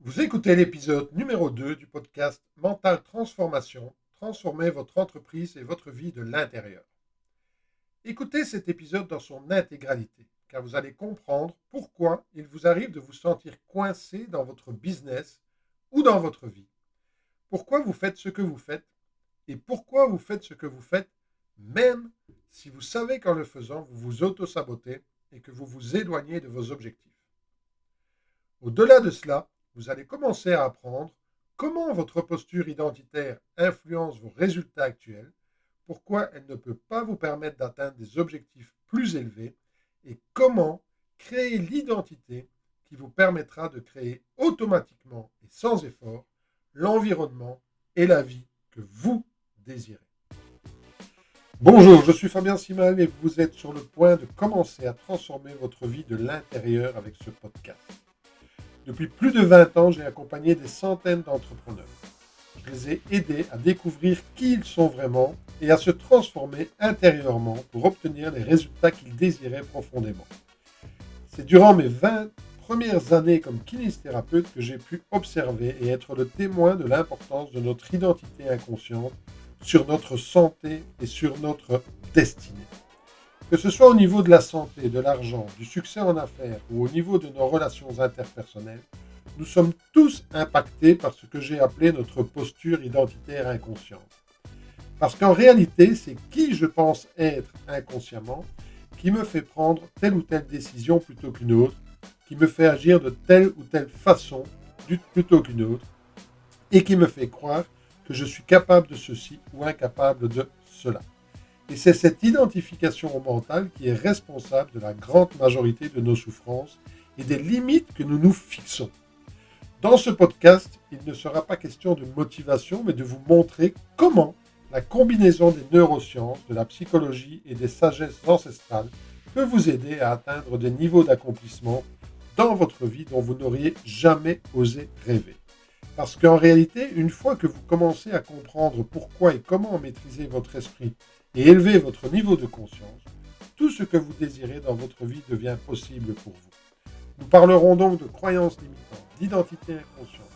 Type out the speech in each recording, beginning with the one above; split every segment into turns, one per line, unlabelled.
Vous écoutez l'épisode numéro 2 du podcast Mental Transformation, transformez votre entreprise et votre vie de l'intérieur. Écoutez cet épisode dans son intégralité, car vous allez comprendre pourquoi il vous arrive de vous sentir coincé dans votre business ou dans votre vie. Pourquoi vous faites ce que vous faites et pourquoi vous faites ce que vous faites, même si vous savez qu'en le faisant, vous vous auto-sabotez et que vous vous éloignez de vos objectifs. Au-delà de cela, vous allez commencer à apprendre comment votre posture identitaire influence vos résultats actuels, pourquoi elle ne peut pas vous permettre d'atteindre des objectifs plus élevés et comment créer l'identité qui vous permettra de créer automatiquement et sans effort l'environnement et la vie que vous désirez. Bonjour, je suis Fabien Simal et vous êtes sur le point de commencer à transformer votre vie de l'intérieur avec ce podcast. Depuis plus de 20 ans, j'ai accompagné des centaines d'entrepreneurs. Je les ai aidés à découvrir qui ils sont vraiment et à se transformer intérieurement pour obtenir les résultats qu'ils désiraient profondément. C'est durant mes 20 premières années comme kinésithérapeute que j'ai pu observer et être le témoin de l'importance de notre identité inconsciente sur notre santé et sur notre destinée. Que ce soit au niveau de la santé, de l'argent, du succès en affaires ou au niveau de nos relations interpersonnelles, nous sommes tous impactés par ce que j'ai appelé notre posture identitaire inconsciente. Parce qu'en réalité, c'est qui je pense être inconsciemment qui me fait prendre telle ou telle décision plutôt qu'une autre, qui me fait agir de telle ou telle façon plutôt qu'une autre, et qui me fait croire que je suis capable de ceci ou incapable de cela. Et c'est cette identification au mental qui est responsable de la grande majorité de nos souffrances et des limites que nous nous fixons. Dans ce podcast, il ne sera pas question de motivation, mais de vous montrer comment la combinaison des neurosciences, de la psychologie et des sagesses ancestrales peut vous aider à atteindre des niveaux d'accomplissement dans votre vie dont vous n'auriez jamais osé rêver. Parce qu'en réalité, une fois que vous commencez à comprendre pourquoi et comment maîtriser votre esprit et élever votre niveau de conscience, tout ce que vous désirez dans votre vie devient possible pour vous. Nous parlerons donc de croyances limitantes, d'identité inconsciente,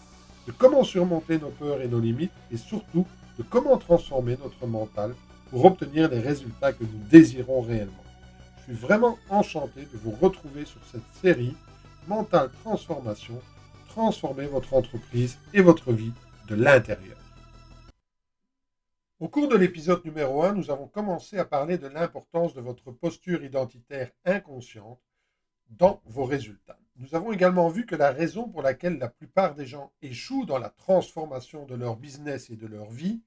de comment surmonter nos peurs et nos limites et surtout de comment transformer notre mental pour obtenir les résultats que nous désirons réellement. Je suis vraiment enchanté de vous retrouver sur cette série Mental Transformation, transformer votre entreprise et votre vie de l'intérieur. Au cours de l'épisode numéro 1, nous avons commencé à parler de l'importance de votre posture identitaire inconsciente dans vos résultats. Nous avons également vu que la raison pour laquelle la plupart des gens échouent dans la transformation de leur business et de leur vie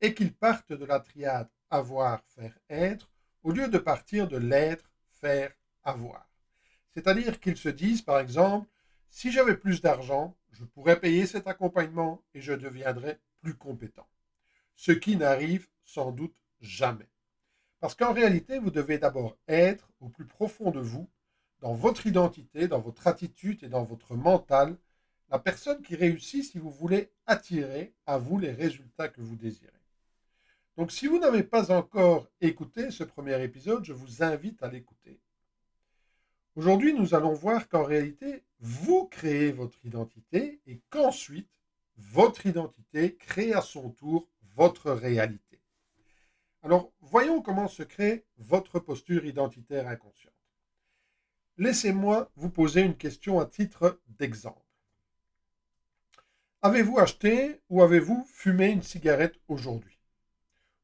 est qu'ils partent de la triade avoir, faire, être, au lieu de partir de l'être, faire, avoir. C'est-à-dire qu'ils se disent, par exemple, si j'avais plus d'argent, je pourrais payer cet accompagnement et je deviendrais plus compétent. Ce qui n'arrive sans doute jamais. Parce qu'en réalité, vous devez d'abord être au plus profond de vous, dans votre identité, dans votre attitude et dans votre mental, la personne qui réussit si vous voulez attirer à vous les résultats que vous désirez. Donc si vous n'avez pas encore écouté ce premier épisode, je vous invite à l'écouter. Aujourd'hui, nous allons voir qu'en réalité, vous créez votre identité et qu'ensuite, votre identité crée à son tour votre réalité. Alors, voyons comment se crée votre posture identitaire inconsciente. Laissez-moi vous poser une question à titre d'exemple. Avez-vous acheté ou avez-vous fumé une cigarette aujourd'hui?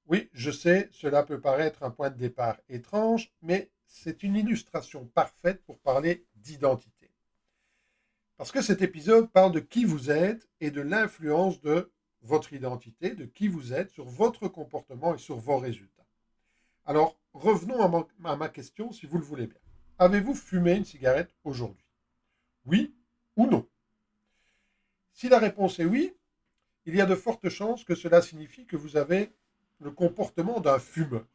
Oui, je sais, cela peut paraître un point de départ étrange, mais c'est une illustration parfaite pour parler d'identité. Parce que cet épisode parle de qui vous êtes et de l'influence de votre identité, de qui vous êtes sur votre comportement et sur vos résultats. Alors, revenons à ma question si vous le voulez bien. Avez-vous fumé une cigarette aujourd'hui? Oui ou non? Si la réponse est oui, il y a de fortes chances que cela signifie que vous avez le comportement d'un fumeur.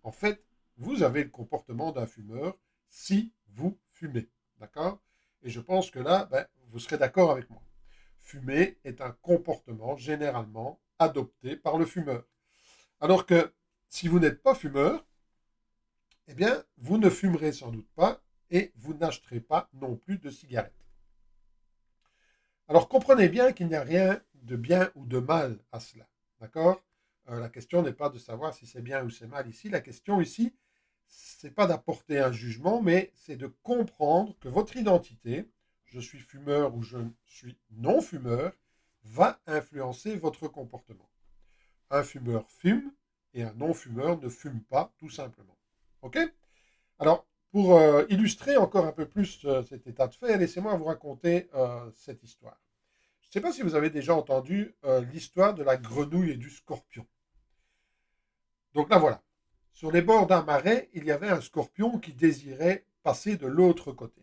En fait, vous avez le comportement d'un fumeur si vous fumez. D'accord? Et je pense que là, vous serez d'accord avec moi. Fumer est un comportement généralement adopté par le fumeur. Alors que si vous n'êtes pas fumeur, eh bien, vous ne fumerez sans doute pas et vous n'achèterez pas non plus de cigarettes. Alors comprenez bien qu'il n'y a rien de bien ou de mal à cela. D'accord? La question n'est pas de savoir si c'est bien ou c'est mal ici. La question ici, c'est pas d'apporter un jugement, mais c'est de comprendre que votre identité, je suis fumeur ou je suis non fumeur, va influencer votre comportement. Un fumeur fume et un non fumeur ne fume pas, tout simplement. OK? Alors, pour illustrer encore un peu plus cet état de fait, laissez-moi vous raconter cette histoire. Je ne sais pas si vous avez déjà entendu l'histoire de la grenouille et du scorpion. Donc là, voilà. Sur les bords d'un marais, il y avait un scorpion qui désirait passer de l'autre côté.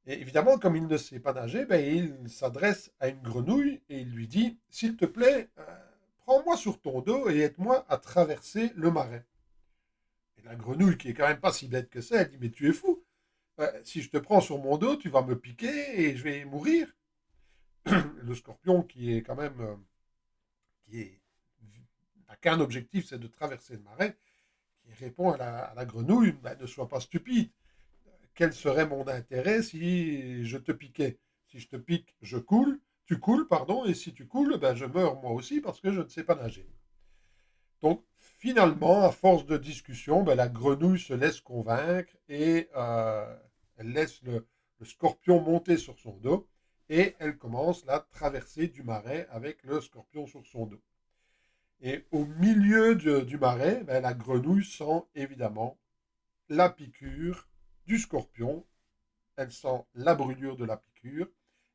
Et évidemment, comme il ne sait pas nager, ben, il s'adresse à une grenouille et il lui dit, s'il te plaît, prends-moi sur ton dos et aide-moi à traverser le marais. Et la grenouille, qui est quand même pas si bête que ça, elle dit, mais tu es fou. Si je te prends sur mon dos, tu vas me piquer et je vais mourir. Le scorpion, qui est quand même, qui n'a qu'un objectif, c'est de traverser le marais, qui répond à la grenouille, ben, ne sois pas stupide. Quel serait mon intérêt si je te piquais? Si je te pique, je coule, tu coules, pardon, et si tu coules, ben, je meurs moi aussi parce que je ne sais pas nager. Donc finalement, à force de discussion, ben, la grenouille se laisse convaincre et elle laisse le scorpion monter sur son dos et elle commence la traversée du marais avec le scorpion sur son dos. Et au milieu du marais, ben, la grenouille sent évidemment la piqûre du scorpion, elle sent la brûlure de la piqûre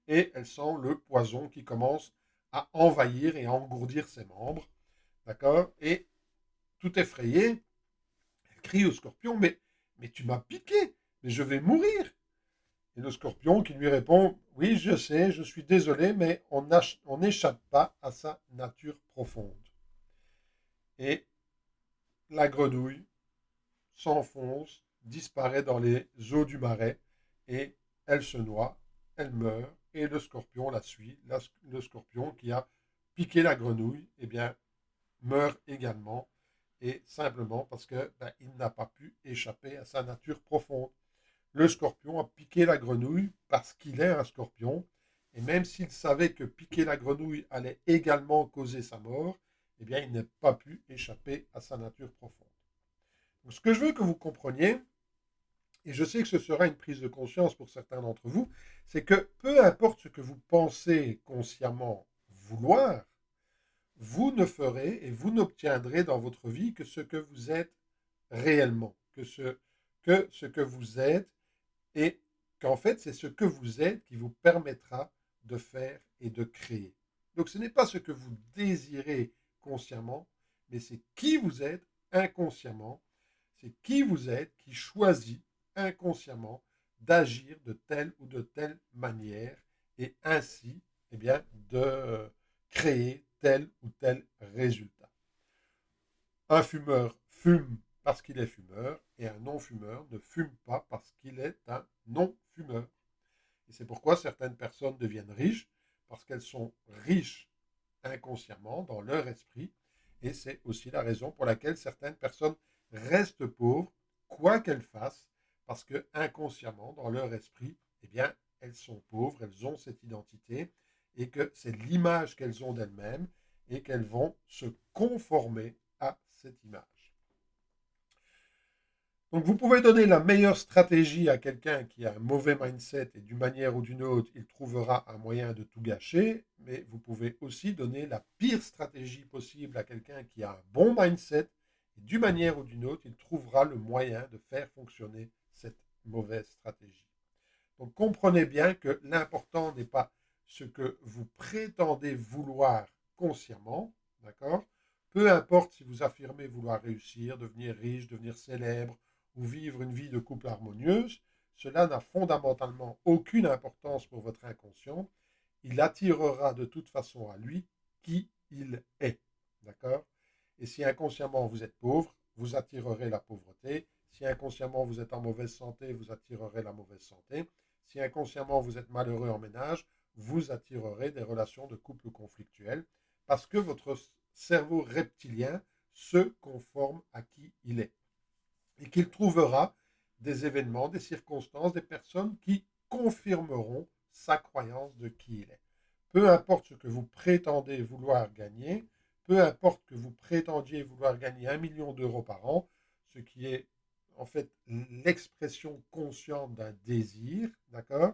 et elle sent le poison qui commence à envahir et à engourdir ses membres. D'accord? Et tout effrayée, elle crie au scorpion, mais tu m'as piqué, mais je vais mourir. Et le scorpion qui lui répond, oui, je sais, je suis désolé, mais on n'échappe pas à sa nature profonde. Et la grenouille s'enfonce, disparaît dans les eaux du marais, et elle se noie, elle meurt, et le scorpion la suit. Le scorpion qui a piqué la grenouille, eh bien, meurt également, et simplement parce que ben, il n'a pas pu échapper à sa nature profonde. Le scorpion a piqué la grenouille parce qu'il est un scorpion, et même s'il savait que piquer la grenouille allait également causer sa mort, eh bien, il n'a pas pu échapper à sa nature profonde. Donc, ce que je veux que vous compreniez, et je sais que ce sera une prise de conscience pour certains d'entre vous, c'est que peu importe ce que vous pensez consciemment vouloir, vous ne ferez et vous n'obtiendrez dans votre vie que ce que vous êtes réellement, que ce que vous êtes, et qu'en fait c'est ce que vous êtes qui vous permettra de faire et de créer. Donc ce n'est pas ce que vous désirez consciemment, mais c'est qui vous êtes inconsciemment, c'est qui vous êtes qui choisit inconsciemment d'agir de telle ou de telle manière et ainsi eh bien, de créer tel ou tel résultat. Un fumeur fume parce qu'il est fumeur et un non-fumeur ne fume pas parce qu'il est un non-fumeur. Et c'est pourquoi certaines personnes deviennent riches, parce qu'elles sont riches inconsciemment dans leur esprit. Et c'est aussi la raison pour laquelle certaines personnes restent pauvres, quoi qu'elles fassent, parce que inconsciemment, dans leur esprit, eh bien, elles sont pauvres, elles ont cette identité, et que c'est l'image qu'elles ont d'elles-mêmes, et qu'elles vont se conformer à cette image. Donc vous pouvez donner la meilleure stratégie à quelqu'un qui a un mauvais mindset et d'une manière ou d'une autre, il trouvera un moyen de tout gâcher, mais vous pouvez aussi donner la pire stratégie possible à quelqu'un qui a un bon mindset et d'une manière ou d'une autre, il trouvera le moyen de faire fonctionner cette mauvaise stratégie. Donc comprenez bien que l'important n'est pas ce que vous prétendez vouloir consciemment, d'accord? Peu importe si vous affirmez vouloir réussir, devenir riche, devenir célèbre ou vivre une vie de couple harmonieuse, cela n'a fondamentalement aucune importance pour votre inconscient. Il attirera de toute façon à lui qui il est, d'accord? Et si inconsciemment vous êtes pauvre, vous attirerez la pauvreté. Si inconsciemment vous êtes en mauvaise santé, vous attirerez la mauvaise santé. Si inconsciemment vous êtes malheureux en ménage, vous attirerez des relations de couple conflictuelles parce que votre cerveau reptilien se conforme à qui il est et qu'il trouvera des événements, des circonstances, des personnes qui confirmeront sa croyance de qui il est. Peu importe ce que vous prétendez vouloir gagner, peu importe que vous prétendiez vouloir gagner 1 million d'euros par an, ce qui est en fait l'expression consciente d'un désir, d'accord?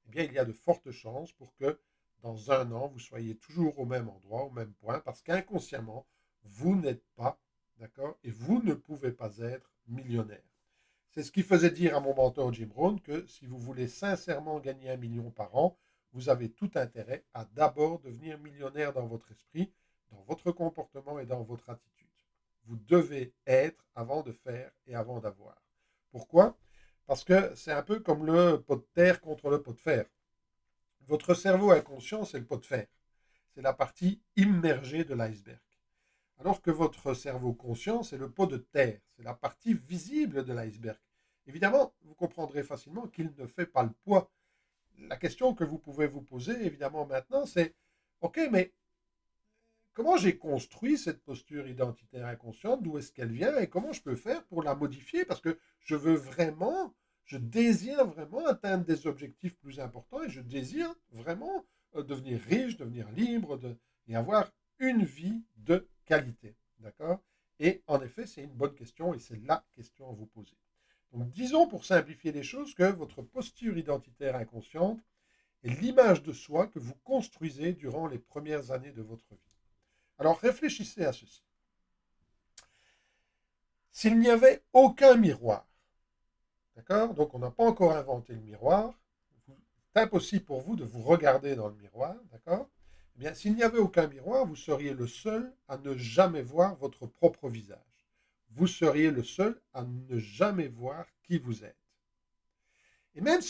Eh bien, il y a de fortes chances pour que dans un an, vous soyez toujours au même endroit, au même point, parce qu'inconsciemment, vous n'êtes pas, d'accord? Et vous ne pouvez pas être millionnaire. C'est ce qui faisait dire à mon mentor Jim Rohn que si vous voulez sincèrement gagner 1 million par an, vous avez tout intérêt à d'abord devenir millionnaire dans votre esprit, dans votre comportement et dans votre attitude. Vous devez être avant de faire et avant d'avoir. Pourquoi? Parce que c'est un peu comme le pot de terre contre le pot de fer. Votre cerveau inconscient, c'est le pot de fer. C'est la partie immergée de l'iceberg. Alors que votre cerveau conscient, c'est le pot de terre. C'est la partie visible de l'iceberg. Évidemment, vous comprendrez facilement qu'il ne fait pas le poids. La question que vous pouvez vous poser, évidemment, maintenant, c'est, OK, mais comment j'ai construit cette posture identitaire inconsciente? D'où est-ce qu'elle vient et comment je peux faire pour la modifier? Parce que je désire vraiment atteindre des objectifs plus importants et je désire vraiment devenir riche, devenir libre et avoir une vie de qualité. D'accord? Et en effet, c'est une bonne question et c'est la question à vous poser. Donc, disons pour simplifier les choses que votre posture identitaire inconsciente est l'image de soi que vous construisez durant les premières années de votre vie. Alors réfléchissez à ceci. S'il n'y avait aucun miroir, d'accord? Donc on n'a pas encore inventé le miroir. C'est impossible pour vous de vous regarder dans le miroir, d'accord? Eh bien, s'il n'y avait aucun miroir, vous seriez le seul à ne jamais voir votre propre visage. Vous seriez le seul à ne jamais voir qui vous êtes. Et même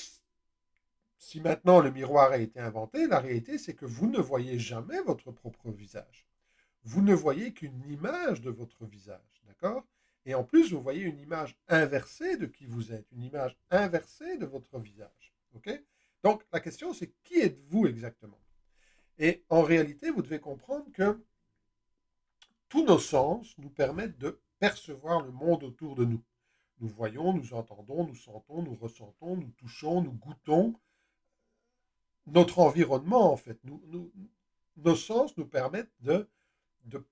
si maintenant le miroir a été inventé, la réalité c'est que vous ne voyez jamais votre propre visage. Vous ne voyez qu'une image de votre visage, d'accord? Et en plus, vous voyez une image inversée de qui vous êtes, une image inversée de votre visage, ok? Donc, la question, c'est qui êtes-vous exactement? Et en réalité, vous devez comprendre que tous nos sens nous permettent de percevoir le monde autour de nous. Nous voyons, nous entendons, nous sentons, nous ressentons, nous touchons, nous goûtons notre environnement, en fait. Nos sens nous permettent de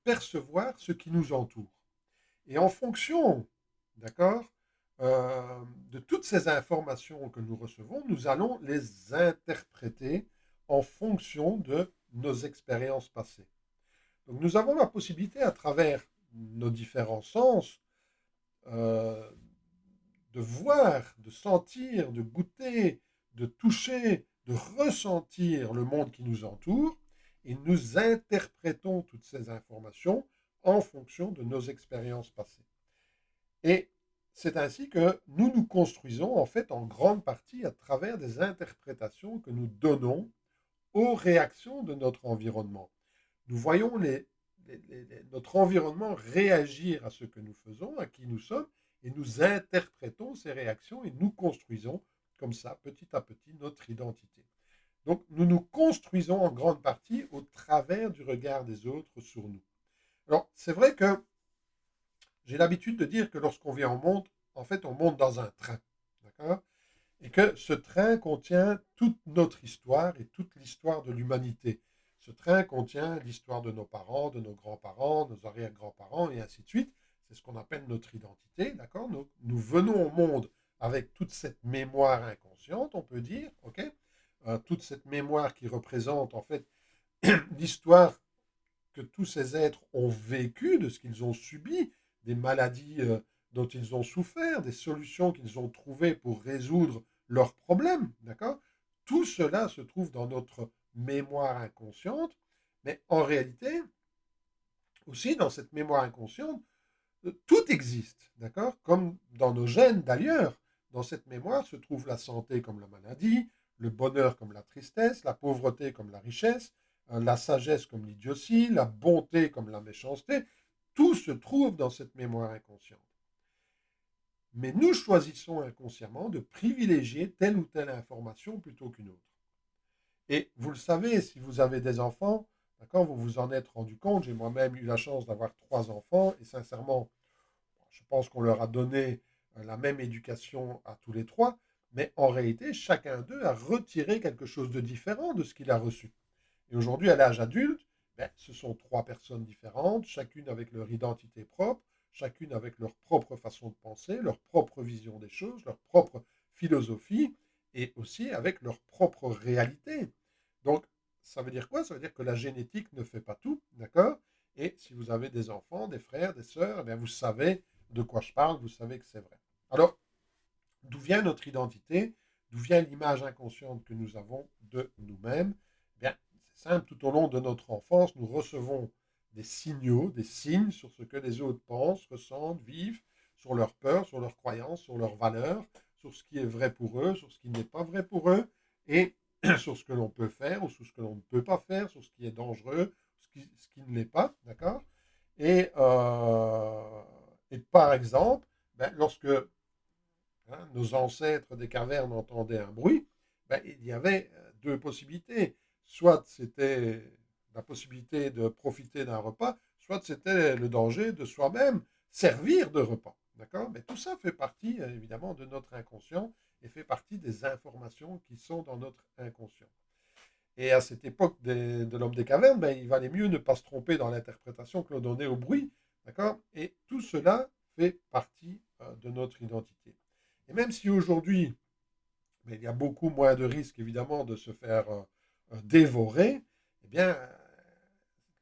percevoir ce qui nous entoure. Et en fonction, d'accord, de toutes ces informations que nous recevons, nous allons les interpréter en fonction de nos expériences passées. Donc nous avons la possibilité, à travers nos différents sens, euh, de voir, de sentir, de goûter, de toucher, de ressentir le monde qui nous entoure, et nous interprétons toutes ces informations en fonction de nos expériences passées. Et c'est ainsi que nous nous construisons en fait en grande partie à travers des interprétations que nous donnons aux réactions de notre environnement. Nous voyons notre environnement réagir à ce que nous faisons, à qui nous sommes, et nous interprétons ces réactions et nous construisons comme ça, petit à petit, notre identité. Donc nous nous construisons en grande partie au travers du regard des autres sur nous. Alors c'est vrai que j'ai l'habitude de dire que lorsqu'on vient au monde, en fait, on monte dans un train. D'accord? Et que ce train contient toute notre histoire et toute l'histoire de l'humanité. Ce train contient l'histoire de nos parents, de nos grands-parents, nos arrière-grands-parents, et ainsi de suite. C'est ce qu'on appelle notre identité. D'accord? Nous venons au monde avec toute cette mémoire inconsciente, on peut dire, ok? Toute cette mémoire qui représente en fait l'histoire que tous ces êtres ont vécu, de ce qu'ils ont subi, des maladies dont ils ont souffert, des solutions qu'ils ont trouvées pour résoudre leurs problèmes, d'accord? Tout cela se trouve dans notre mémoire inconsciente, mais en réalité, aussi dans cette mémoire inconsciente, tout existe, d'accord? Comme dans nos gènes d'ailleurs. Dans cette mémoire se trouve la santé comme la maladie, le bonheur comme la tristesse, la pauvreté comme la richesse, la sagesse comme l'idiotie, la bonté comme la méchanceté. Tout se trouve dans cette mémoire inconsciente. Mais nous choisissons inconsciemment de privilégier telle ou telle information plutôt qu'une autre. Et vous le savez, si vous avez des enfants, d'accord, vous vous en êtes rendu compte. J'ai moi-même eu la chance d'avoir 3 enfants et sincèrement, je pense qu'on leur a donné la même éducation à tous les trois. Mais en réalité, chacun d'eux a retiré quelque chose de différent de ce qu'il a reçu. Et aujourd'hui, à l'âge adulte, ce sont trois personnes différentes, chacune avec leur identité propre, chacune avec leur propre façon de penser, leur propre vision des choses, leur propre philosophie, et aussi avec leur propre réalité. Donc, ça veut dire quoi? Ça veut dire que la génétique ne fait pas tout, d'accord? Et si vous avez des enfants, des frères, des sœurs, vous savez de quoi je parle, vous savez que c'est vrai. Alors, d'où vient notre identité? D'où vient l'image inconsciente que nous avons de nous-mêmes? C'est simple, tout au long de notre enfance, nous recevons des signaux, des signes sur ce que les autres pensent, ressentent, vivent, sur leurs peurs, sur leurs croyances, sur leurs valeurs, sur ce qui est vrai pour eux, sur ce qui n'est pas vrai pour eux, et sur ce que l'on peut faire ou sur ce que l'on ne peut pas faire, sur ce qui est dangereux, ce qui ne l'est pas, d'accord? et, euh, et par exemple, lorsque nos ancêtres des cavernes entendaient un bruit, il y avait deux possibilités. Soit c'était la possibilité de profiter d'un repas, soit c'était le danger de soi-même servir de repas. D'accord? Mais tout ça fait partie, évidemment, de notre inconscient et fait partie des informations qui sont dans notre inconscient. Et à cette époque de l'homme des cavernes, il valait mieux ne pas se tromper dans l'interprétation que l'on donnait au bruit. D'accord? Et tout cela fait partie de notre identité. Et même si aujourd'hui, il y a beaucoup moins de risques, évidemment, de se faire dévorer, eh bien,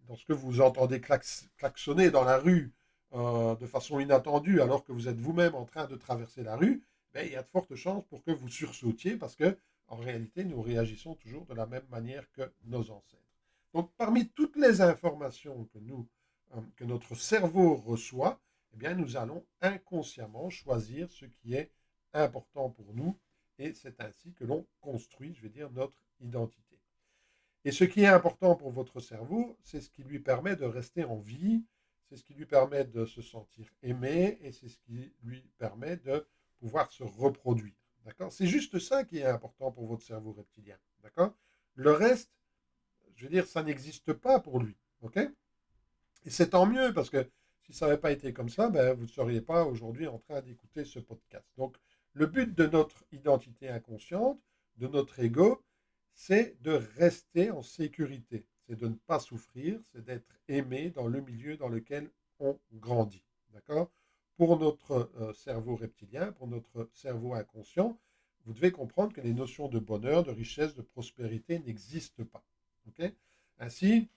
lorsque vous entendez klaxonner dans la rue de façon inattendue, alors que vous êtes vous-même en train de traverser la rue, il y a de fortes chances pour que vous sursautiez, parce que, en réalité, nous réagissons toujours de la même manière que nos ancêtres. Donc, parmi toutes les informations que notre cerveau reçoit, nous allons inconsciemment choisir ce qui est important pour nous, et c'est ainsi que l'on construit, je vais dire, notre identité. Et ce qui est important pour votre cerveau, c'est ce qui lui permet de rester en vie, c'est ce qui lui permet de se sentir aimé, et c'est ce qui lui permet de pouvoir se reproduire. D'accord? C'est juste ça qui est important pour votre cerveau reptilien. D'accord? Le reste, je veux dire, ça n'existe pas pour lui. OK? Et c'est tant mieux, parce que si ça n'avait pas été comme ça, vous ne seriez pas aujourd'hui en train d'écouter ce podcast. Donc, le but de notre identité inconsciente, de notre ego, c'est de rester en sécurité, c'est de ne pas souffrir, c'est d'être aimé dans le milieu dans lequel on grandit. D'accord? Pour notre cerveau reptilien, pour notre cerveau inconscient, vous devez comprendre que les notions de bonheur, de richesse, de prospérité n'existent pas. Okay? Ainsi,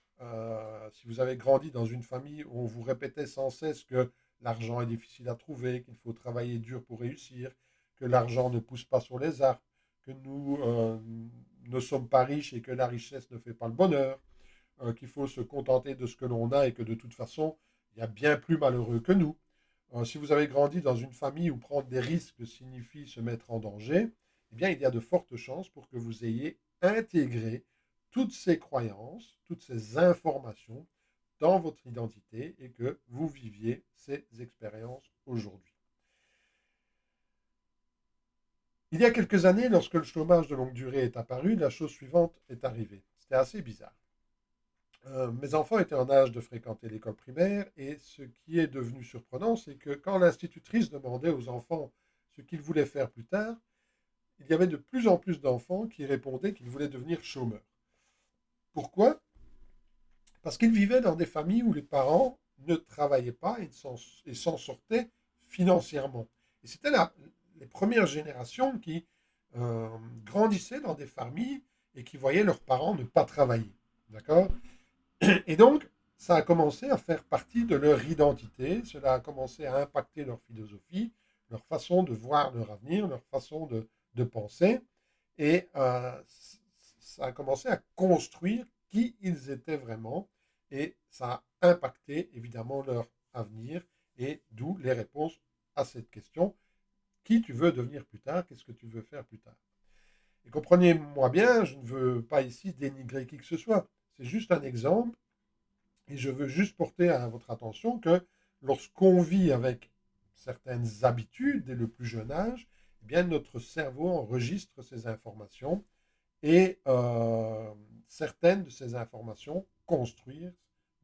si vous avez grandi dans une famille où on vous répétait sans cesse que l'argent est difficile à trouver, qu'il faut travailler dur pour réussir, que l'argent ne pousse pas sur les arbres, que nous ne sommes pas riches et que la richesse ne fait pas le bonheur, qu'il faut se contenter de ce que l'on a et que de toute façon, il y a bien plus malheureux que nous. Si vous avez grandi dans une famille où prendre des risques signifie se mettre en danger, il y a de fortes chances pour que vous ayez intégré toutes ces croyances, toutes ces informations dans votre identité et que vous viviez ces expériences aujourd'hui. Il y a quelques années, lorsque le chômage de longue durée est apparu, la chose suivante est arrivée. C'était assez bizarre. Mes enfants étaient en âge de fréquenter l'école primaire et ce qui est devenu surprenant, c'est que quand l'institutrice demandait aux enfants ce qu'ils voulaient faire plus tard, il y avait de plus en plus d'enfants qui répondaient qu'ils voulaient devenir chômeurs. Pourquoi? Parce qu'ils vivaient dans des familles où les parents ne travaillaient pas et s'en sortaient financièrement. Et c'était les premières générations qui euh, grandissaient dans des familles et qui voyaient leurs parents ne pas travailler. D'accord? Et donc, ça a commencé à faire partie de leur identité, cela a commencé à impacter leur philosophie, leur façon de voir leur avenir, leur façon de penser, et ça a commencé à construire qui ils étaient vraiment, et ça a impacté évidemment leur avenir, et d'où les réponses à cette question, qui tu veux devenir plus tard, qu'est-ce que tu veux faire plus tard. Et comprenez-moi bien, je ne veux pas ici dénigrer qui que ce soit, c'est juste un exemple. Et je veux juste porter à votre attention que lorsqu'on vit avec certaines habitudes dès le plus jeune âge, notre cerveau enregistre ces informations et certaines de ces informations construisent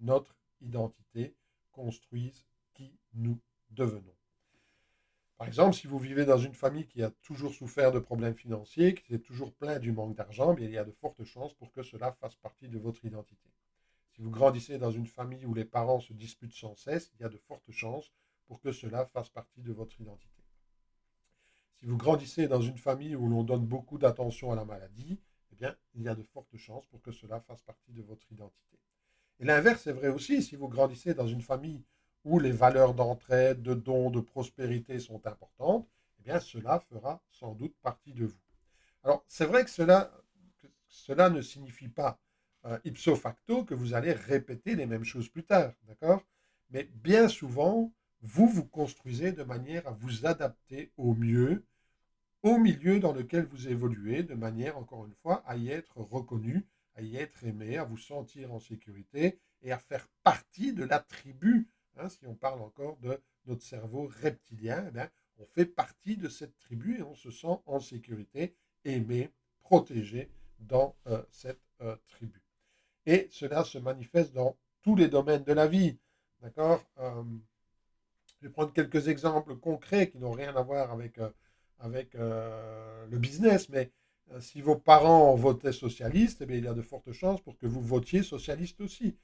notre identité, construisent qui nous devenons. Par exemple, si vous vivez dans une famille qui a toujours souffert de problèmes financiers, qui est toujours plein du manque d'argent, bien, il y a de fortes chances pour que cela fasse partie de votre identité. Si vous grandissez dans une famille où les parents se disputent sans cesse, il y a de fortes chances pour que cela fasse partie de votre identité. Si vous grandissez dans une famille où l'on donne beaucoup d'attention à la maladie, eh bien, il y a de fortes chances pour que cela fasse partie de votre identité. Et l'inverse est vrai aussi, si vous grandissez dans une famille où les valeurs d'entraide, de don, de prospérité sont importantes, eh bien, cela fera sans doute partie de vous. Alors, c'est vrai que cela ne signifie pas ipso facto que vous allez répéter les mêmes choses plus tard, d'accord? Mais bien souvent, vous vous construisez de manière à vous adapter au mieux au milieu dans lequel vous évoluez, de manière, encore une fois, à y être reconnu, à y être aimé, à vous sentir en sécurité et à faire partie de la tribu. Hein, si on parle encore de notre cerveau reptilien, eh bien, on fait partie de cette tribu et on se sent en sécurité, aimé, protégé dans cette tribu. Et cela se manifeste dans tous les domaines de la vie. D'accord. Je vais prendre quelques exemples concrets qui n'ont rien à voir avec le business, mais si vos parents votaient socialiste, eh bien, il y a de fortes chances pour que vous votiez socialiste aussi.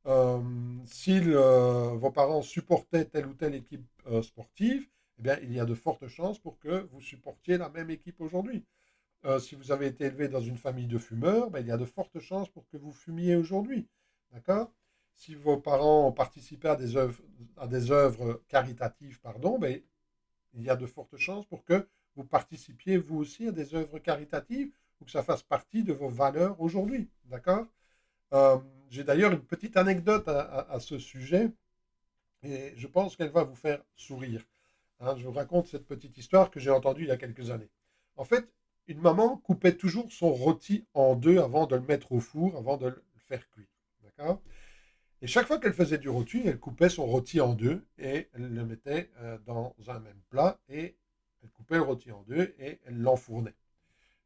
Euh, si vos parents supportaient telle ou telle équipe sportive, eh bien, il y a de fortes chances pour que vous supportiez la même équipe aujourd'hui. Si vous avez été élevé dans une famille de fumeurs, ben, il y a de fortes chances pour que vous fumiez aujourd'hui. D'accord. Si vos parents ont participé à des œuvres caritatives, pardon, ben, il y a de fortes chances pour que vous participiez vous aussi à des œuvres caritatives ou que ça fasse partie de vos valeurs aujourd'hui. D'accord. Euh, j'ai d'ailleurs une petite anecdote à ce sujet et je pense qu'elle va vous faire sourire. Hein, je vous raconte cette petite histoire que j'ai entendue il y a quelques années. En fait, une maman coupait toujours son rôti en deux avant de le mettre au four, avant de le faire cuire. D'accord. Et chaque fois qu'elle faisait du rôti, elle coupait son rôti en deux et elle le mettait dans un même plat et elle coupait le rôti en deux et elle l'enfournait.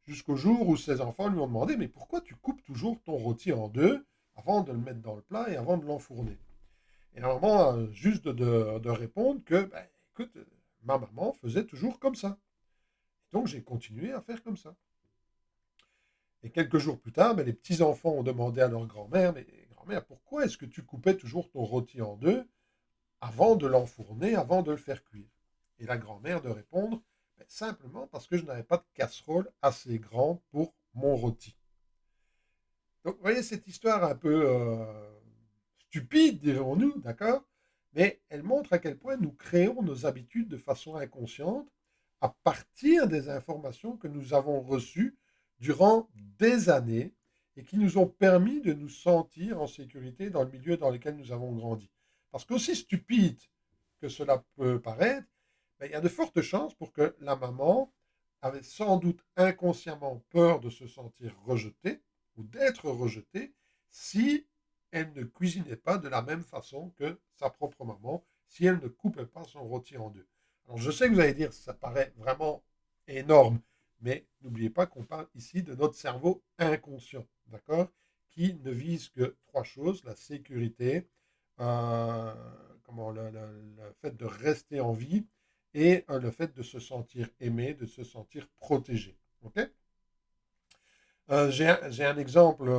Jusqu'au jour où ses enfants lui ont demandé: mais pourquoi tu coupes toujours ton rôti en deux avant de le mettre dans le plat et avant de l'enfourner? Et la maman a juste de répondre que, ben, écoute, ma maman faisait toujours comme ça. Donc j'ai continué à faire comme ça. Et quelques jours plus tard, ben, les petits-enfants ont demandé à leur grand-mère: mais grand-mère, pourquoi est-ce que tu coupais toujours ton rôti en deux avant de l'enfourner, avant de le faire cuire? Et la grand-mère de répondre: ben, simplement parce que je n'avais pas de casserole assez grande pour mon rôti. Donc vous voyez cette histoire un peu stupide, dirons-nous, d'accord? Mais elle montre à quel point nous créons nos habitudes de façon inconsciente à partir des informations que nous avons reçues durant des années et qui nous ont permis de nous sentir en sécurité dans le milieu dans lequel nous avons grandi. Parce qu'aussi stupide que cela peut paraître, ben, il y a de fortes chances pour que la maman avait sans doute inconsciemment peur de se sentir rejetée ou d'être rejetée si elle ne cuisinait pas de la même façon que sa propre maman, si elle ne coupait pas son rôti en deux. Alors je sais que vous allez dire, ça paraît vraiment énorme, mais n'oubliez pas qu'on parle ici de notre cerveau inconscient, d'accord, qui ne vise que trois choses: la sécurité, euh, le fait de rester en vie et le fait de se sentir aimé, de se sentir protégé. Ok. J'ai un exemple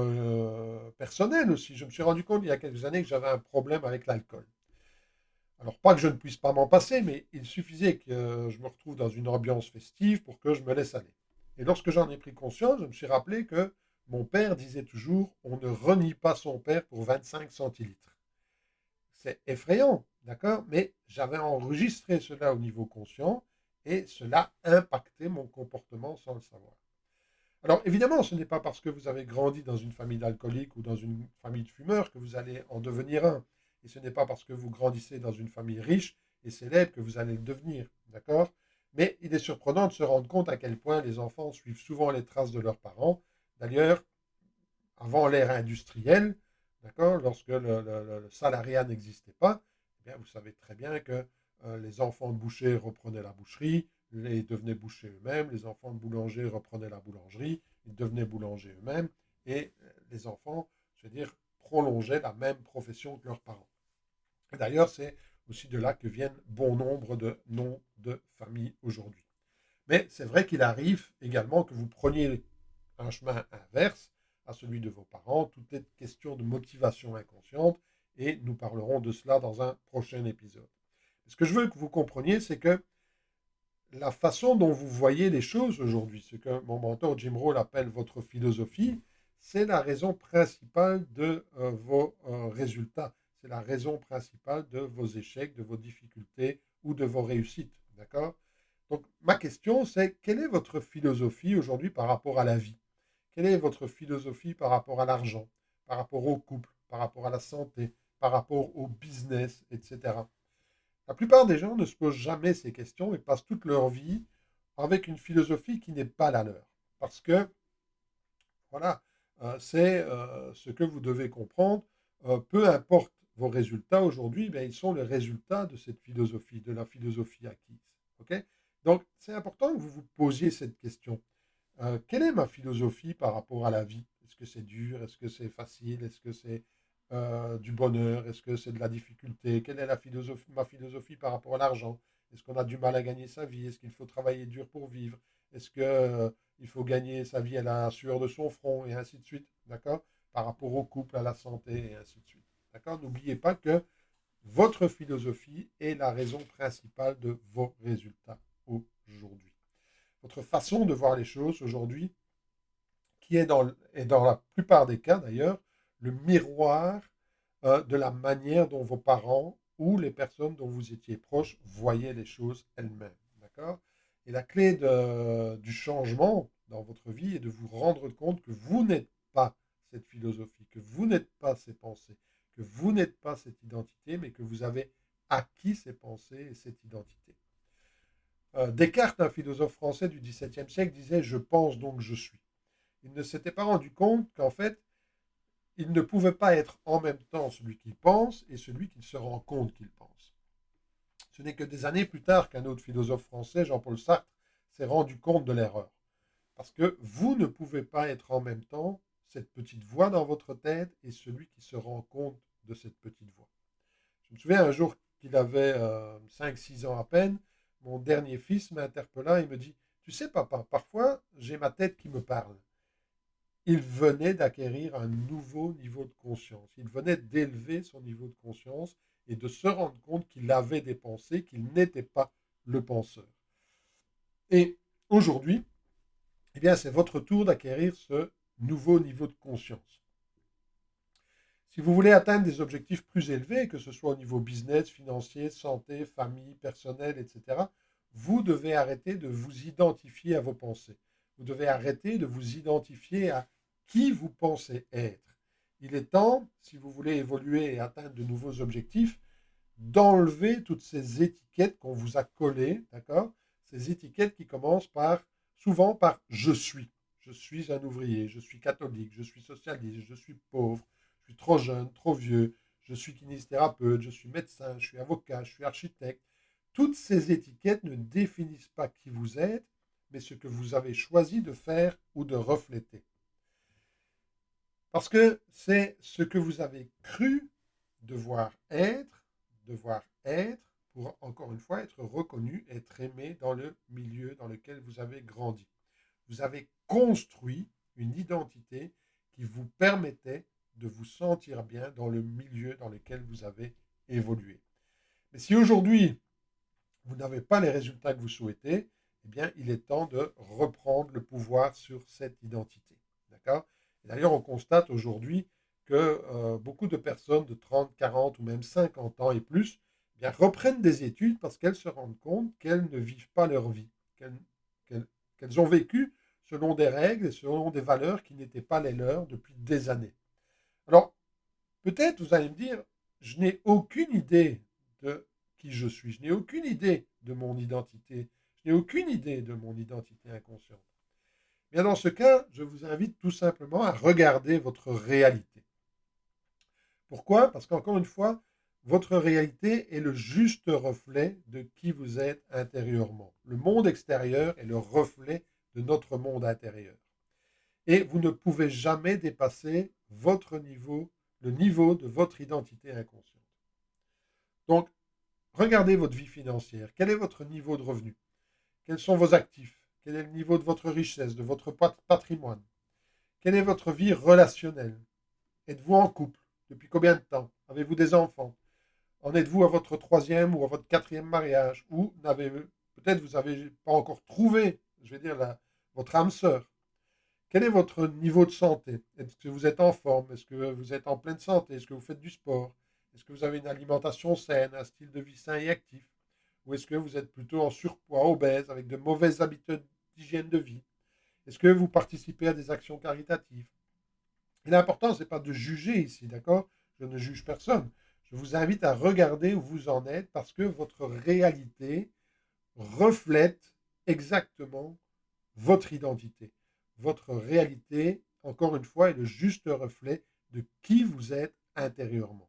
personnel aussi. Je me suis rendu compte il y a quelques années que j'avais un problème avec l'alcool. Alors, pas que je ne puisse pas m'en passer, mais il suffisait que je me retrouve dans une ambiance festive pour que je me laisse aller. Et lorsque j'en ai pris conscience, je me suis rappelé que mon père disait toujours: on ne renie pas son père pour 25 centilitres. C'est effrayant, d'accord? Mais j'avais enregistré cela au niveau conscient et cela impactait mon comportement sans le savoir. Alors évidemment, ce n'est pas parce que vous avez grandi dans une famille d'alcooliques ou dans une famille de fumeurs que vous allez en devenir un. Et ce n'est pas parce que vous grandissez dans une famille riche et célèbre que vous allez le devenir, d'accord? Mais il est surprenant de se rendre compte à quel point les enfants suivent souvent les traces de leurs parents. D'ailleurs, avant l'ère industrielle, d'accord, lorsque le salariat n'existait pas, eh bien, vous savez très bien que les enfants de boucher reprenaient la boucherie, ils devenaient bouchers eux-mêmes, les enfants de boulanger reprenaient la boulangerie, ils devenaient boulangers eux-mêmes, et les enfants, je veux dire, prolongeaient la même profession que leurs parents. D'ailleurs, c'est aussi de là que viennent bon nombre de noms de famille aujourd'hui. Mais c'est vrai qu'il arrive également que vous preniez un chemin inverse à celui de vos parents. Tout est question de motivation inconsciente et nous parlerons de cela dans un prochain épisode. Ce que je veux que vous compreniez, c'est que la façon dont vous voyez les choses aujourd'hui, ce que mon mentor Jim Rohn appelle votre philosophie, c'est la raison principale de vos résultats. C'est la raison principale de vos échecs, de vos difficultés ou de vos réussites. D'accord? Donc, ma question, c'est quelle est votre philosophie aujourd'hui par rapport à la vie? Quelle est votre philosophie par rapport à l'argent, par rapport au couple, par rapport à la santé, par rapport au business, etc. La plupart des gens ne se posent jamais ces questions et passent toute leur vie avec une philosophie qui n'est pas la leur. Parce que, voilà, c'est ce que vous devez comprendre. Peu importe vos résultats aujourd'hui, ben, ils sont le résultat de cette philosophie, de la philosophie acquise. Okay. Donc, c'est important que vous vous posiez cette question. Quelle est ma philosophie par rapport à la vie? Est-ce que c'est dur? Est-ce que c'est facile? Est-ce que c'est du bonheur? Est-ce que c'est de la difficulté? Quelle est ma philosophie par rapport à l'argent? Est-ce qu'on a du mal à gagner sa vie? Est-ce qu'il faut travailler dur pour vivre? Est-ce qu'il faut gagner sa vie à la sueur de son front? Et ainsi de suite. D'accord? Par rapport au couple, à la santé, et ainsi de suite. D'accord? N'oubliez pas que votre philosophie est la raison principale de vos résultats aujourd'hui. Votre façon de voir les choses aujourd'hui, qui est dans la plupart des cas d'ailleurs, le miroir de la manière dont vos parents ou les personnes dont vous étiez proches voyaient les choses elles-mêmes. D'accord? Et la clé du changement dans votre vie est de vous rendre compte que vous n'êtes pas cette philosophie, que vous n'êtes pas ces pensées, que vous n'êtes pas cette identité, mais que vous avez acquis ces pensées et cette identité. Descartes, un philosophe français du XVIIe siècle, disait « Je pense donc je suis ». Il ne s'était pas rendu compte qu'en fait, il ne pouvait pas être en même temps celui qui pense et celui qui se rend compte qu'il pense. Ce n'est que des années plus tard qu'un autre philosophe français, Jean-Paul Sartre, s'est rendu compte de l'erreur. Parce que vous ne pouvez pas être en même temps cette petite voix dans votre tête et celui qui se rend compte de cette petite voix. Je me souviens un jour qu'il avait 5-6 ans à peine, mon dernier fils m'interpella et me dit « Tu sais papa, parfois j'ai ma tête qui me parle ». Il venait d'acquérir un nouveau niveau de conscience. Il venait d'élever son niveau de conscience et de se rendre compte qu'il avait des pensées, qu'il n'était pas le penseur. Et aujourd'hui, eh bien, c'est votre tour d'acquérir ce nouveau niveau de conscience. Si vous voulez atteindre des objectifs plus élevés, que ce soit au niveau business, financier, santé, famille, personnel, etc., vous devez arrêter de vous identifier à vos pensées. Vous devez arrêter de vous identifier à qui vous pensez être. Il est temps, si vous voulez évoluer et atteindre de nouveaux objectifs, d'enlever toutes ces étiquettes qu'on vous a collées, d'accord? Ces étiquettes qui commencent souvent par je suis. Je suis un ouvrier, je suis catholique, je suis socialiste, je suis pauvre, je suis trop jeune, trop vieux, je suis kinésithérapeute, je suis médecin, je suis avocat, je suis architecte. Toutes ces étiquettes ne définissent pas qui vous êtes, mais ce que vous avez choisi de faire ou de refléter. Parce que c'est ce que vous avez cru devoir être pour, encore une fois, être reconnu, être aimé dans le milieu dans lequel vous avez grandi. Vous avez construit une identité qui vous permettait de vous sentir bien dans le milieu dans lequel vous avez évolué. Mais si aujourd'hui, vous n'avez pas les résultats que vous souhaitez, eh bien, il est temps de reprendre le pouvoir sur cette identité. D'accord? D'ailleurs, on constate aujourd'hui que beaucoup de personnes de 30, 40 ou même 50 ans et plus eh bien, reprennent des études parce qu'elles se rendent compte qu'elles ne vivent pas leur vie, qu'elles ont vécu selon des règles et selon des valeurs qui n'étaient pas les leurs depuis des années. Alors, peut-être vous allez me dire, je n'ai aucune idée de qui je suis, je n'ai aucune idée de mon identité, je n'ai aucune idée de mon identité inconsciente. Bien dans ce cas, je vous invite tout simplement à regarder votre réalité. Pourquoi? Parce qu'encore une fois, votre réalité est le juste reflet de qui vous êtes intérieurement. Le monde extérieur est le reflet de notre monde intérieur. Et vous ne pouvez jamais dépasser votre niveau, le niveau de votre identité inconsciente. Donc, regardez votre vie financière. Quel est votre niveau de revenu? Quels sont vos actifs? Quel est le niveau de votre richesse, de votre patrimoine? Quelle est votre vie relationnelle? Êtes-vous en couple? Depuis combien de temps? Avez-vous des enfants? En êtes-vous à votre troisième ou à votre quatrième mariage? Ou peut-être vous n'avez pas encore trouvé, je vais dire, votre âme sœur. Quel est votre niveau de santé? Est-ce que vous êtes en forme? Est-ce que vous êtes en pleine santé? Est-ce que vous faites du sport? Est-ce que vous avez une alimentation saine, un style de vie sain et actif? Ou est-ce que vous êtes plutôt en surpoids, obèse, avec de mauvaises habitudes d'hygiène de vie? Est-ce que vous participez à des actions caritatives? Et l'important, ce n'est pas de juger ici, d'accord? Je ne juge personne. Je vous invite à regarder où vous en êtes parce que votre réalité reflète exactement votre identité. Votre réalité, encore une fois, est le juste reflet de qui vous êtes intérieurement.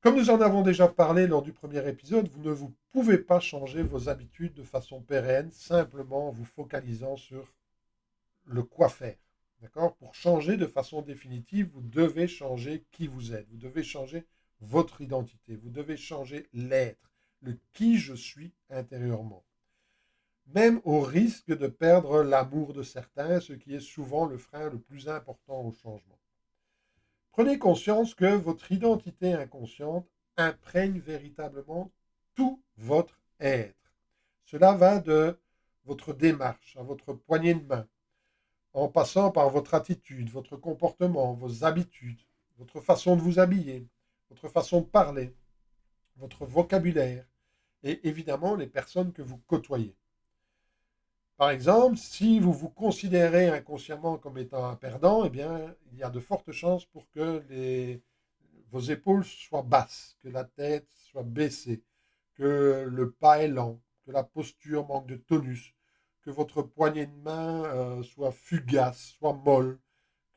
Comme nous en avons déjà parlé lors du premier épisode, vous ne vous pouvez pas changer vos habitudes de façon pérenne simplement en vous focalisant sur le quoi faire. D'accord? Pour changer de façon définitive, vous devez changer qui vous êtes. Vous devez changer votre identité. Vous devez changer l'être, le qui je suis intérieurement. Même au risque de perdre l'amour de certains, ce qui est souvent le frein le plus important au changement. Prenez conscience que votre identité inconsciente imprègne véritablement tout votre être. Cela va de votre démarche à votre poignée de main, en passant par votre attitude, votre comportement, vos habitudes, votre façon de vous habiller, votre façon de parler, votre vocabulaire et évidemment les personnes que vous côtoyez. Par exemple, si vous vous considérez inconsciemment comme étant un perdant, eh bien, il y a de fortes chances pour que vos épaules soient basses, que la tête soit baissée, que le pas est lent, que la posture manque de tonus, que votre poignée de main soit fugace, soit molle,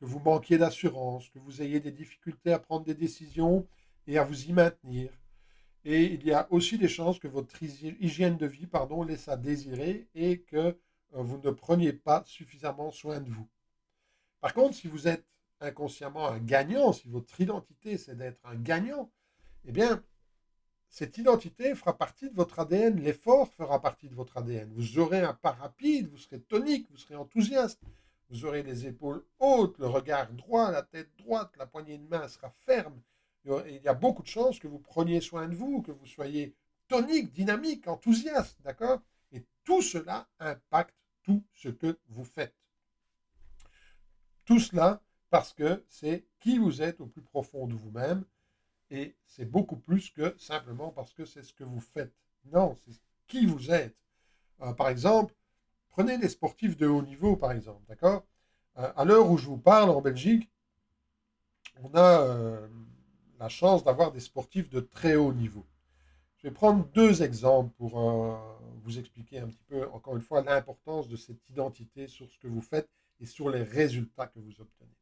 que vous manquiez d'assurance, que vous ayez des difficultés à prendre des décisions et à vous y maintenir. Et il y a aussi des chances que votre hygiène de vie laisse à désirer et que vous ne preniez pas suffisamment soin de vous. Par contre, si vous êtes inconsciemment un gagnant, si votre identité c'est d'être un gagnant, eh bien, cette identité fera partie de votre ADN, l'effort fera partie de votre ADN. Vous aurez un pas rapide, vous serez tonique, vous serez enthousiaste, vous aurez les épaules hautes, le regard droit, la tête droite, la poignée de main sera ferme. Il y a beaucoup de chances que vous preniez soin de vous, que vous soyez tonique, dynamique, enthousiaste, d'accord? Et tout cela impacte tout ce que vous faites. Tout cela parce que c'est qui vous êtes au plus profond de vous-même et c'est beaucoup plus que simplement parce que c'est ce que vous faites. Non, c'est qui vous êtes. Par exemple, prenez les sportifs de haut niveau, par exemple, d'accord? À l'heure où je vous parle, en Belgique, on a la chance d'avoir des sportifs de très haut niveau. Je vais prendre deux exemples pour vous expliquer un petit peu, encore une fois, l'importance de cette identité sur ce que vous faites et sur les résultats que vous obtenez.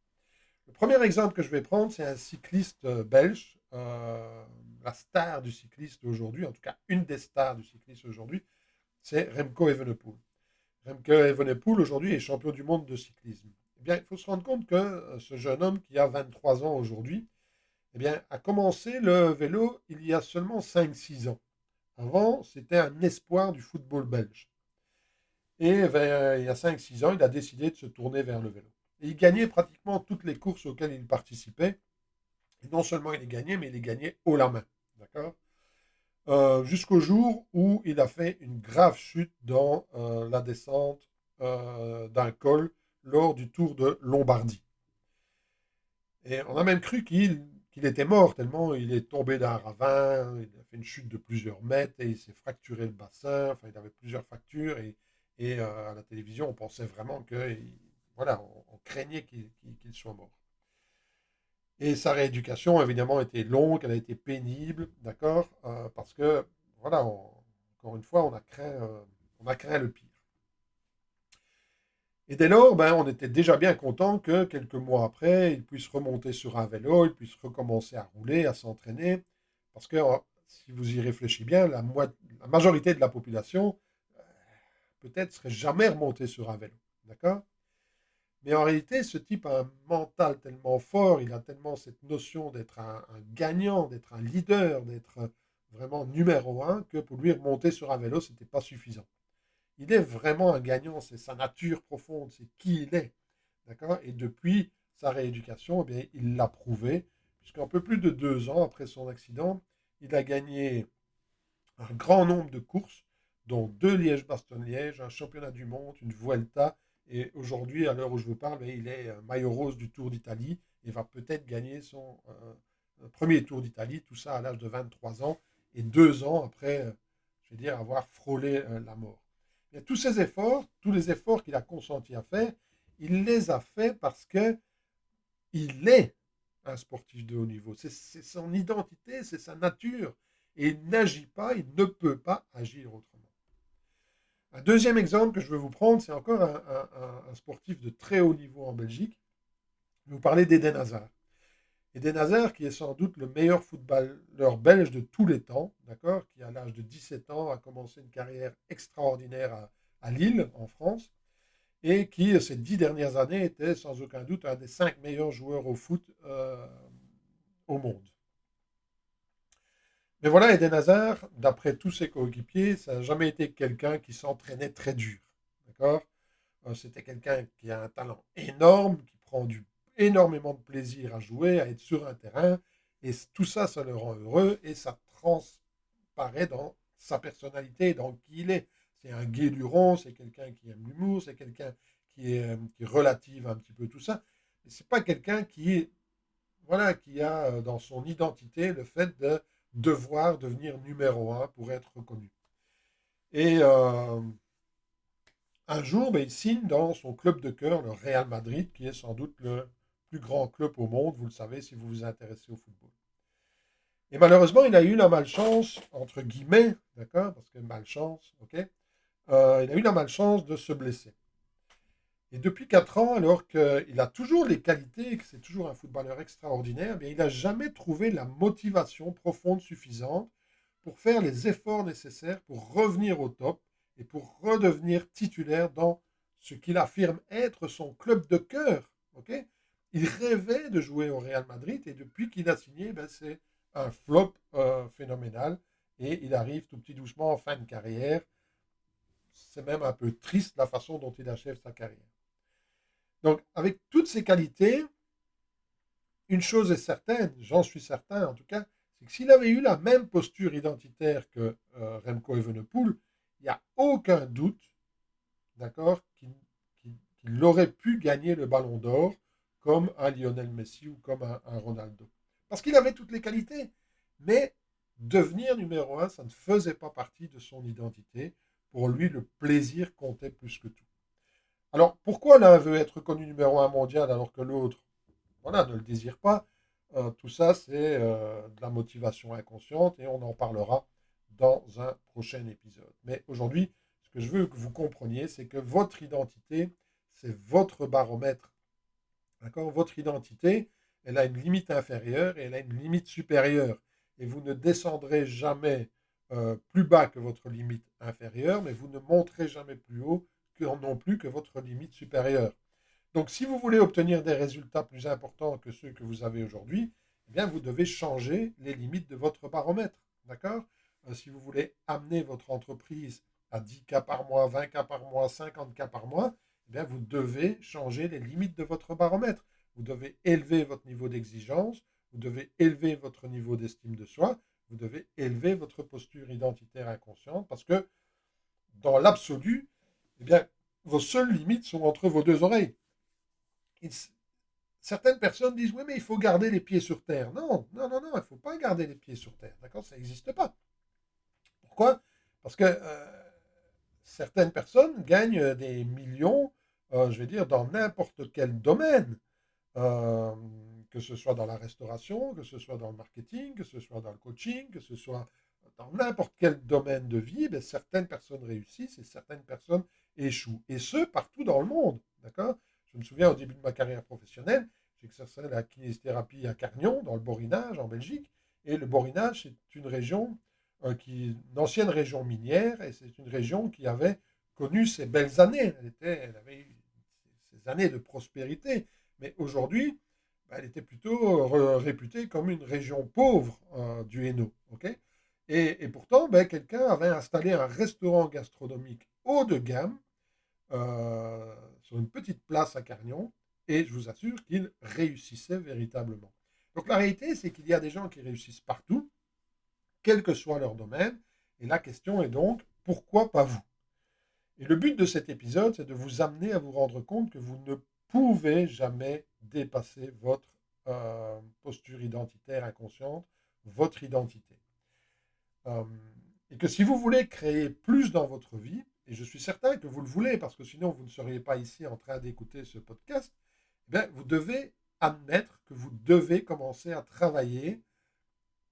Le premier exemple que je vais prendre, c'est un cycliste belge, la star du cycliste aujourd'hui, en tout cas une des stars du cycliste aujourd'hui, c'est Remco Evenepoel. Remco Evenepoel aujourd'hui est champion du monde de cyclisme. Eh bien, il faut se rendre compte que ce jeune homme qui a 23 ans aujourd'hui, eh bien, a commencé le vélo il y a seulement 5-6 ans. Avant, c'était un espoir du football belge. Et il y a 5-6 ans, il a décidé de se tourner vers le vélo. Et il gagnait pratiquement toutes les courses auxquelles il participait. Et non seulement il les gagnait, mais il les gagnait haut la main. D'accord? Jusqu'au jour où il a fait une grave chute dans la descente d'un col lors du Tour de Lombardie. Et on a même cru qu'il était mort, tellement il est tombé d'un ravin, il a fait une chute de plusieurs mètres et il s'est fracturé le bassin, enfin il avait plusieurs fractures et à la télévision on pensait vraiment que, voilà, on craignait qu'il soit mort. Et sa rééducation, évidemment, a été longue, elle a été pénible, d'accord, parce que, voilà, encore une fois, on a craint le pire. Et dès lors, ben, on était déjà bien content que quelques mois après, il puisse remonter sur un vélo, il puisse recommencer à rouler, à s'entraîner, parce que si vous y réfléchissez bien, la majorité de la population, peut-être, serait jamais remontée sur un vélo, d'accord? Mais en réalité, ce type a un mental tellement fort, il a tellement cette notion d'être un gagnant, d'être un leader, d'être vraiment numéro un, que pour lui, remonter sur un vélo, ce n'était pas suffisant. Il est vraiment un gagnant, c'est sa nature profonde, c'est qui il est. D'accord. Et depuis sa rééducation, eh bien, il l'a prouvé, puisqu'un peu plus de 2 ans après son accident, il a gagné un grand nombre de courses, dont 2 Liège-Bastogne-Liège, un championnat du monde, une Vuelta. Et aujourd'hui, à l'heure où je vous parle, il est maillot rose du Tour d'Italie et va peut-être gagner son premier Tour d'Italie, tout ça à l'âge de 23 ans et 2 ans après, je vais dire, avoir frôlé la mort. Et tous ces efforts, tous les efforts qu'il a consenti à faire, il les a faits parce que il est un sportif de haut niveau. C'est son identité, c'est sa nature. Et il n'agit pas, il ne peut pas agir autrement. Un deuxième exemple que je veux vous prendre, c'est encore un sportif de très haut niveau en Belgique. Je vais vous parler d'Eden Hazard. Eden Hazard, qui est sans doute le meilleur footballeur belge de tous les temps, d'accord, qui à l'âge de 17 ans a commencé une carrière extraordinaire à Lille, en France, et qui, ces 10 dernières années, était sans aucun doute un des 5 meilleurs joueurs au foot au monde. Mais voilà, Eden Hazard, d'après tous ses coéquipiers, ça n'a jamais été quelqu'un qui s'entraînait très dur. D'accord. C'était quelqu'un qui a un talent énorme, qui prend énormément de plaisir à jouer, à être sur un terrain. Et tout ça, ça le rend heureux et ça transparaît dans sa personnalité, dans qui il est. C'est un gai luron, c'est quelqu'un qui aime l'humour, c'est quelqu'un qui relative un petit peu tout ça. Mais ce n'est pas quelqu'un voilà, qui a dans son identité le fait de devoir devenir numéro un pour être reconnu. Et un jour, il signe dans son club de cœur, le Real Madrid, qui est sans doute le plus grand club au monde, vous le savez si vous vous intéressez au football. Et malheureusement, il a eu la malchance, entre guillemets, d'accord, parce que malchance, ok, il a eu la malchance de se blesser. Et depuis 4 ans, alors qu'il a toujours les qualités, que c'est toujours un footballeur extraordinaire, il n'a jamais trouvé la motivation profonde suffisante pour faire les efforts nécessaires pour revenir au top et pour redevenir titulaire dans ce qu'il affirme être son club de cœur. Okay. Il rêvait de jouer au Real Madrid et depuis qu'il a signé, c'est un flop phénoménal et il arrive tout petit doucement en fin de carrière. C'est même un peu triste la façon dont il achève sa carrière. Donc, avec toutes ces qualités, une chose est certaine, j'en suis certain en tout cas, c'est que s'il avait eu la même posture identitaire que Remco Evenepoel, il n'y a aucun doute, d'accord, qu'il aurait pu gagner le ballon d'or comme un Lionel Messi ou comme un Ronaldo. Parce qu'il avait toutes les qualités, mais devenir numéro un, ça ne faisait pas partie de son identité. Pour lui, le plaisir comptait plus que tout. Alors, pourquoi l'un veut être reconnu numéro un mondial alors que l'autre, voilà, ne le désire pas? Tout ça, c'est de la motivation inconsciente et on en parlera dans un prochain épisode. Mais aujourd'hui, ce que je veux que vous compreniez, c'est que votre identité, c'est votre baromètre. D'accord. Votre identité, elle a une limite inférieure et elle a une limite supérieure. Et vous ne descendrez jamais plus bas que votre limite inférieure, mais vous ne monterez jamais plus haut non plus que votre limite supérieure. Donc, si vous voulez obtenir des résultats plus importants que ceux que vous avez aujourd'hui, eh bien, vous devez changer les limites de votre baromètre. D'accord. Si vous voulez amener votre entreprise à 10 cas par mois, 20 cas par mois, 50 cas par mois, eh bien, vous devez changer les limites de votre baromètre. Vous devez élever votre niveau d'exigence, vous devez élever votre niveau d'estime de soi, vous devez élever votre posture identitaire inconsciente parce que, dans l'absolu, eh bien, vos seules limites sont entre vos deux oreilles. Certaines personnes disent, oui, mais il faut garder les pieds sur terre. Non, non, non, non, il ne faut pas garder les pieds sur terre. D'accord. Ça n'existe pas. Pourquoi? Parce que certaines personnes gagnent des millions, je vais dire, dans n'importe quel domaine, que ce soit dans la restauration, que ce soit dans le marketing, que ce soit dans le coaching, que ce soit dans n'importe quel domaine de vie, certaines personnes réussissent et certaines personnes échouent. Et ce, partout dans le monde. D'accord. Je me souviens au début de ma carrière professionnelle, j'exerçais la kinésithérapie à Carnion, dans le Borinage, en Belgique. Et le Borinage, c'est une région une ancienne région minière, et c'est une région qui avait connu ses belles années. Elle avait eu des années de prospérité, mais aujourd'hui, elle était plutôt réputée comme une région pauvre du Hainaut. Ok. Et pourtant, quelqu'un avait installé un restaurant gastronomique haut de gamme sur une petite place à Carnion, et je vous assure qu'il réussissait véritablement. Donc la réalité, c'est qu'il y a des gens qui réussissent partout, quel que soit leur domaine, et la question est donc, pourquoi pas vous? Et le but de cet épisode, c'est de vous amener à vous rendre compte que vous ne pouvez jamais dépasser votre posture identitaire inconsciente, votre identité. Et que si vous voulez créer plus dans votre vie, et je suis certain que vous le voulez, parce que sinon vous ne seriez pas ici en train d'écouter ce podcast, vous devez admettre que vous devez commencer à travailler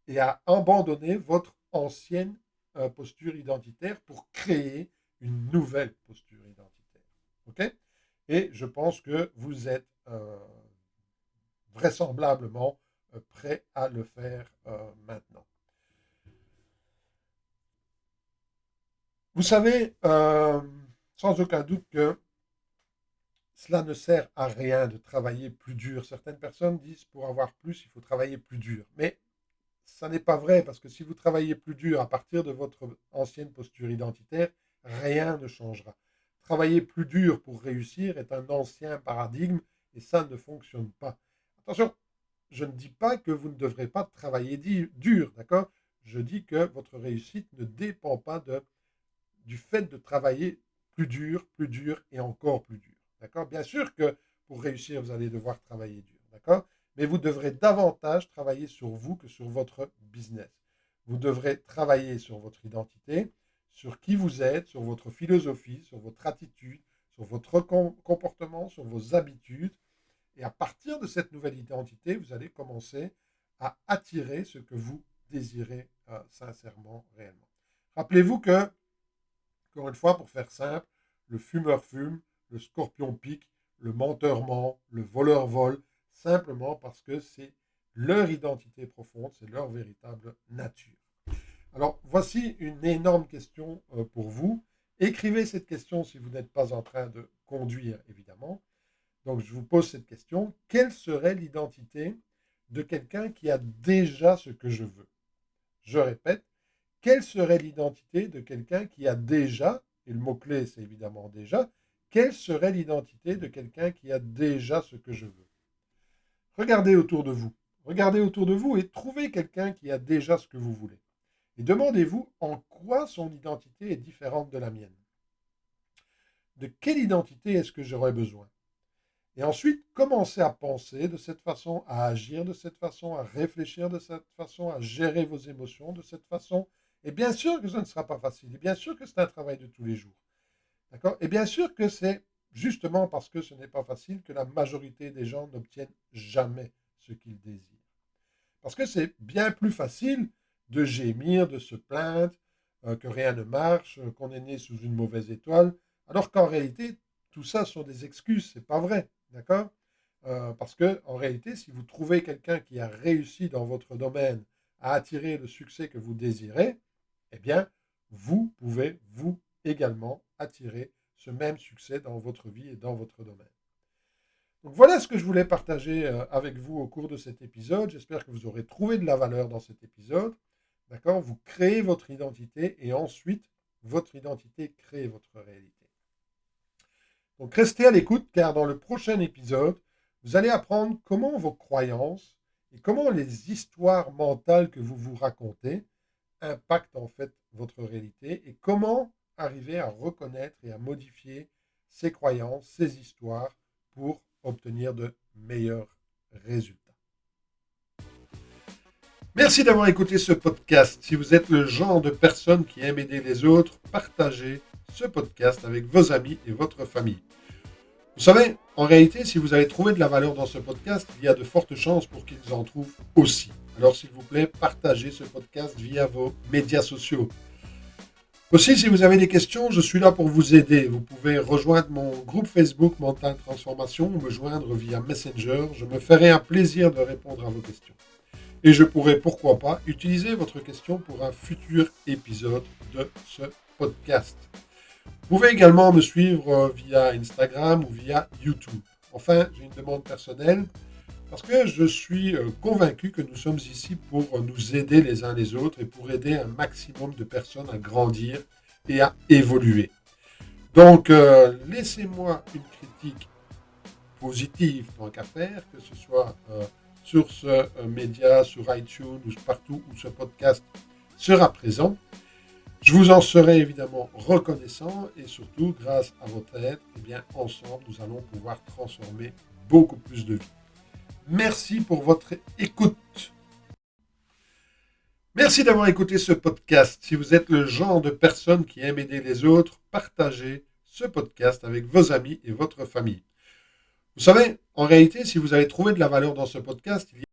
et à abandonner votre ancienne posture identitaire pour créer une nouvelle posture identitaire. OK? Et je pense que vous êtes vraisemblablement prêt à le faire maintenant. Vous savez, sans aucun doute que cela ne sert à rien de travailler plus dur. Certaines personnes disent pour avoir plus, il faut travailler plus dur. Mais ça n'est pas vrai, parce que si vous travaillez plus dur à partir de votre ancienne posture identitaire, rien ne changera. Travailler plus dur pour réussir est un ancien paradigme et ça ne fonctionne pas. Attention, je ne dis pas que vous ne devrez pas travailler dur, d'accord? Je dis que votre réussite ne dépend pas du fait de travailler plus dur et encore plus dur. D'accord? Bien sûr que pour réussir, vous allez devoir travailler dur. D'accord? Mais vous devrez davantage travailler sur vous que sur votre business. Vous devrez travailler sur votre identité, sur qui vous êtes, sur votre philosophie, sur votre attitude, sur votre comportement, sur vos habitudes. Et à partir de cette nouvelle identité, vous allez commencer à attirer ce que vous désirez sincèrement, réellement. Rappelez-vous que, encore une fois, pour faire simple, le fumeur fume, le scorpion pique, le menteur ment, le voleur vole, simplement parce que c'est leur identité profonde, c'est leur véritable nature. Alors, voici une énorme question pour vous. Écrivez cette question si vous n'êtes pas en train de conduire, évidemment. Donc, je vous pose cette question. Quelle serait l'identité de quelqu'un qui a déjà ce que je veux? Je répète, quelle serait l'identité de quelqu'un qui a déjà, et le mot-clé c'est évidemment déjà, quelle serait l'identité de quelqu'un qui a déjà ce que je veux? Regardez autour de vous. Regardez autour de vous et trouvez quelqu'un qui a déjà ce que vous voulez. Et demandez-vous en quoi son identité est différente de la mienne. De quelle identité est-ce que j'aurais besoin? Et ensuite, commencez à penser de cette façon, à agir de cette façon, à réfléchir de cette façon, à gérer vos émotions de cette façon. Et bien sûr que ce ne sera pas facile. Et bien sûr que c'est un travail de tous les jours. D'accord? Et bien sûr que c'est justement parce que ce n'est pas facile que la majorité des gens n'obtiennent jamais ce qu'ils désirent. Parce que c'est bien plus facile de gémir, de se plaindre, que rien ne marche, qu'on est né sous une mauvaise étoile, alors qu'en réalité, tout ça sont des excuses, c'est pas vrai, d'accord? Parce que en réalité, si vous trouvez quelqu'un qui a réussi dans votre domaine à attirer le succès que vous désirez, eh bien, vous pouvez, vous également, attirer ce même succès dans votre vie et dans votre domaine. Donc voilà ce que je voulais partager avec vous au cours de cet épisode. J'espère que vous aurez trouvé de la valeur dans cet épisode. D'accord? Vous créez votre identité et ensuite, votre identité crée votre réalité. Donc restez à l'écoute car dans le prochain épisode, vous allez apprendre comment vos croyances et comment les histoires mentales que vous vous racontez impactent en fait votre réalité et comment arriver à reconnaître et à modifier ces croyances, ces histoires pour obtenir de meilleurs résultats. Merci d'avoir écouté ce podcast. Si vous êtes le genre de personne qui aime aider les autres, partagez ce podcast avec vos amis et votre famille. Vous savez, en réalité, si vous avez trouvé de la valeur dans ce podcast, il y a de fortes chances pour qu'ils en trouvent aussi. Alors s'il vous plaît, partagez ce podcast via vos médias sociaux. Aussi, si vous avez des questions, je suis là pour vous aider. Vous pouvez rejoindre mon groupe Facebook Mental Transformation ou me joindre via Messenger. Je me ferai un plaisir de répondre à vos questions. Et je pourrai, pourquoi pas, utiliser votre question pour un futur épisode de ce podcast. Vous pouvez également me suivre via Instagram ou via YouTube. Enfin, j'ai une demande personnelle parce que je suis convaincu que nous sommes ici pour nous aider les uns les autres et pour aider un maximum de personnes à grandir et à évoluer. Donc, laissez-moi une critique positive tant qu'à faire, que ce soit sur ce média, sur iTunes ou partout où ce podcast sera présent. Je vous en serai évidemment reconnaissant et surtout, grâce à votre aide, eh bien, ensemble, nous allons pouvoir transformer beaucoup plus de vies. Merci pour votre écoute. Merci d'avoir écouté ce podcast. Si vous êtes le genre de personne qui aime aider les autres, partagez ce podcast avec vos amis et votre famille. Vous savez, en réalité, si vous avez trouvé de la valeur dans ce podcast, il y a